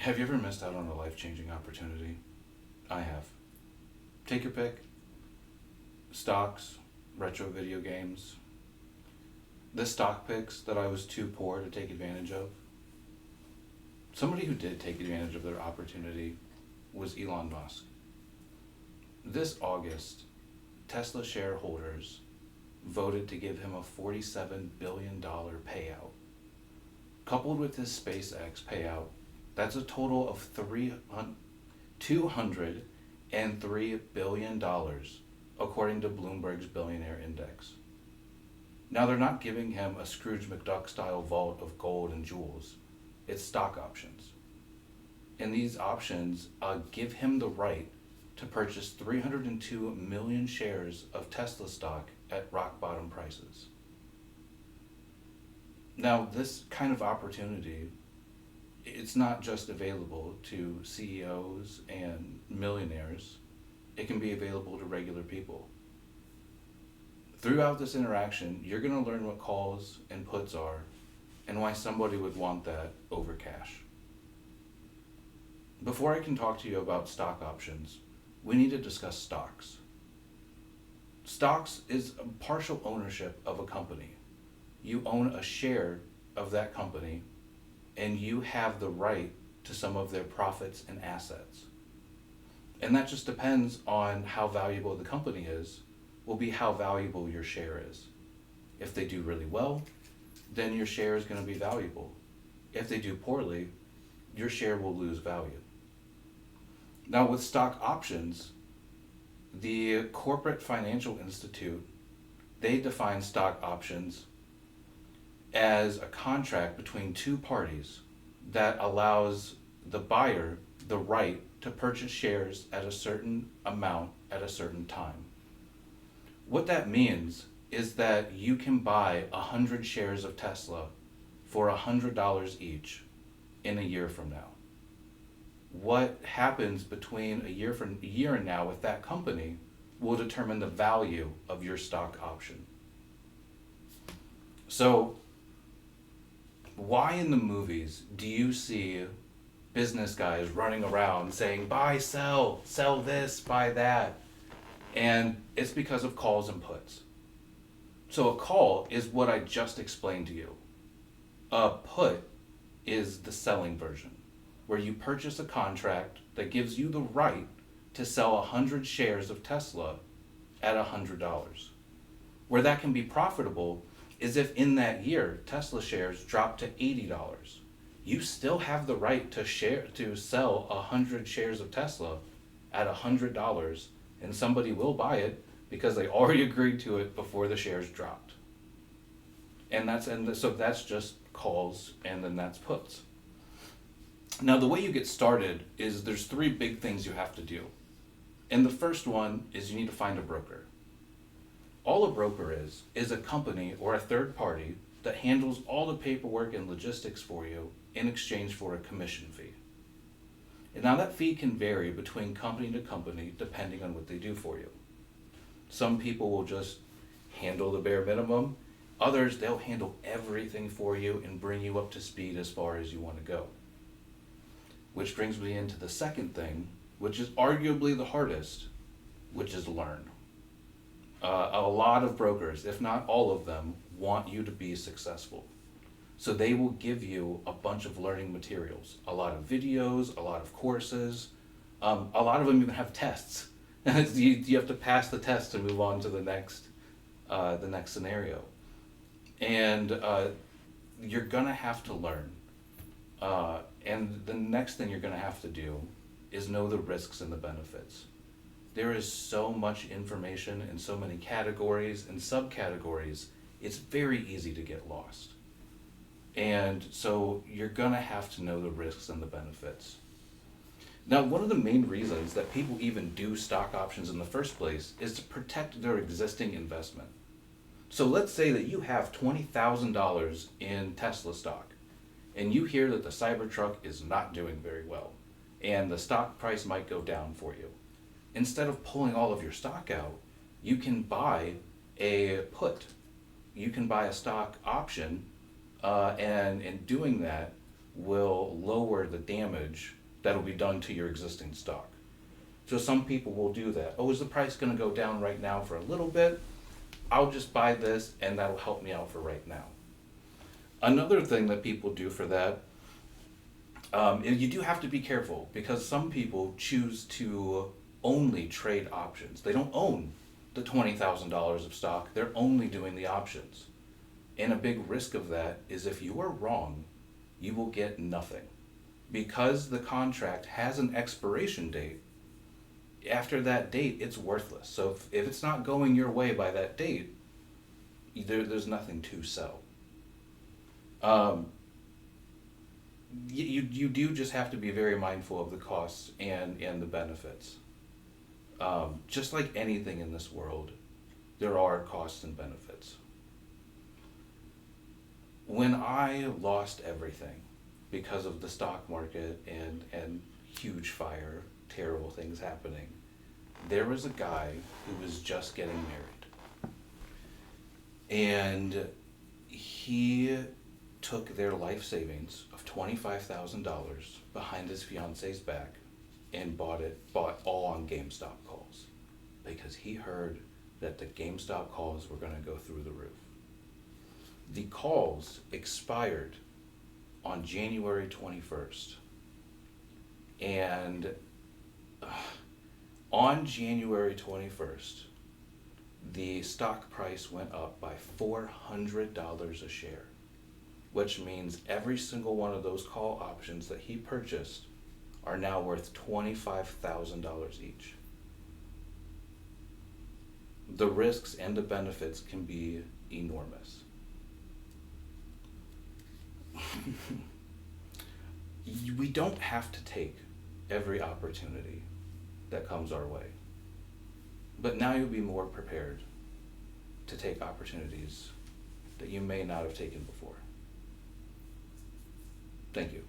Have you ever missed out on a life-changing opportunity? I have. Take your pick. Stocks, retro video games. The stock picks that I was too poor to take advantage of. Somebody who did take advantage of their opportunity was Elon Musk. This August, Tesla shareholders voted to give him a $47 billion payout. Coupled with his SpaceX payout, that's a total of $203 billion, according to Bloomberg's Billionaire Index. Now, they're not giving him a Scrooge McDuck-style vault of gold and jewels. It's stock options. And these options give him the right to purchase 302 million shares of Tesla stock at rock-bottom prices. Now, this kind of opportunity, it's not just available to CEOs and millionaires. It can be available to regular people. Throughout this interaction, you're going to learn what calls and puts are and why somebody would want that over cash. Before I can talk to you about stock options, we need to discuss stocks. Stocks is a partial ownership of a company. You own a share of that company and you have the right to some of their profits and assets. And that just depends on how valuable the company is, will be how valuable your share is. If they do really well, then your share is going to be valuable. If they do poorly, your share will lose value. Now, with stock options, the Corporate Financial Institute, they define stock options as a contract between two parties that allows the buyer the right to purchase shares at a certain amount at a certain time. What that means is that you can buy 100 shares of Tesla for $100 each in a year from now. What happens between a year and now with that company will determine the value of your stock option. So, why in the movies do you see business guys running around saying, buy, sell this, buy that? And it's because of calls and puts. So a call is what I just explained to you. A put is the selling version, where you purchase a contract that gives you the right to sell 100 shares of Tesla at $100. Where that can be profitable is if in that year Tesla shares drop to $80. You still have the right to sell 100 shares of Tesla at $100, and somebody will buy it because they already agreed to it before the shares dropped. So that's just calls, and then that's puts. Now, the way you get started is there's three big things you have to do. And the first one is you need to find a broker. All a broker is a company or a third party that handles all the paperwork and logistics for you in exchange for a commission fee. And now that fee can vary between company to company depending on what they do for you. Some people will just handle the bare minimum. Others, they'll handle everything for you and bring you up to speed as far as you want to go. Which brings me into the second thing, which is arguably the hardest, which is learn. A lot of brokers, if not all of them, want you to be successful. So they will give you a bunch of learning materials, a lot of videos, a lot of courses. A lot of them even have tests. You have to pass the test to move on to the next scenario. And you're gonna have to learn. And the next thing you're gonna have to do is know the risks and the benefits. There is so much information in so many categories and subcategories, it's very easy to get lost. And so you're gonna have to know the risks and the benefits. Now, one of the main reasons that people even do stock options in the first place is to protect their existing investment. So let's say that you have $20,000 in Tesla stock, and you hear that the Cybertruck is not doing very well, and the stock price might go down for you. Instead of pulling all of your stock out, you can buy a put. You can buy a stock option, and in doing that, will lower the damage that'll be done to your existing stock. So some people will do that. Oh, is the price going to go down right now for a little bit? I'll just buy this and that'll help me out for right now. Another thing that people do for that, you do have to be careful because some people choose to only trade options. They don't own the $20,000 of stock, they're only doing the options. And a big risk of that is if you are wrong, you will get nothing. Because the contract has an expiration date, after that date, it's worthless. So if it's not going your way by that date, there's nothing to sell. You do just have to be very mindful of the costs and the benefits. Just like anything in this world, there are costs and benefits. When I lost everything because of the stock market and huge fire, terrible things happening, there was a guy who was just getting married. And he took their life savings of $25,000 behind his fiance's back and bought all on GameStop calls because he heard that the GameStop calls were going to go through the roof. The calls expired on January 21st. And on January 21st, the stock price went up by $400 a share, which means every single one of those call options that he purchased are now worth $25,000 each. The risks and the benefits can be enormous. We don't have to take every opportunity that comes our way. But now you'll be more prepared to take opportunities that you may not have taken before. Thank you.